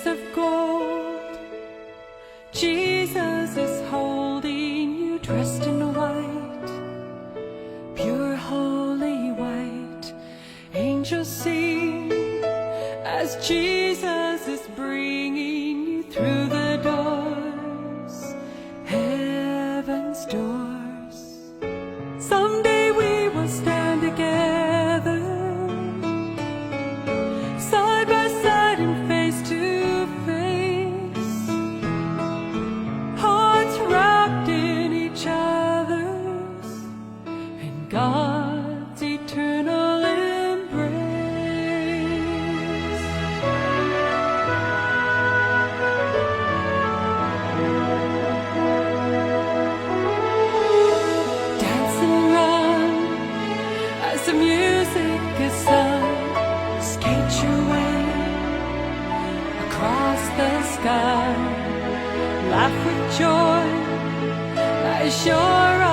of gold. Jesus is holding you, dressed in white, pure holy white. Angels sing as Jesus is bringing you through the doors, heaven's doors. Someday we will stand together, side by side and face to face, hearts wrapped in each other's, in God's eternal embrace. Dance and run as the music is sung, skate your way across the sky, laugh with joy as your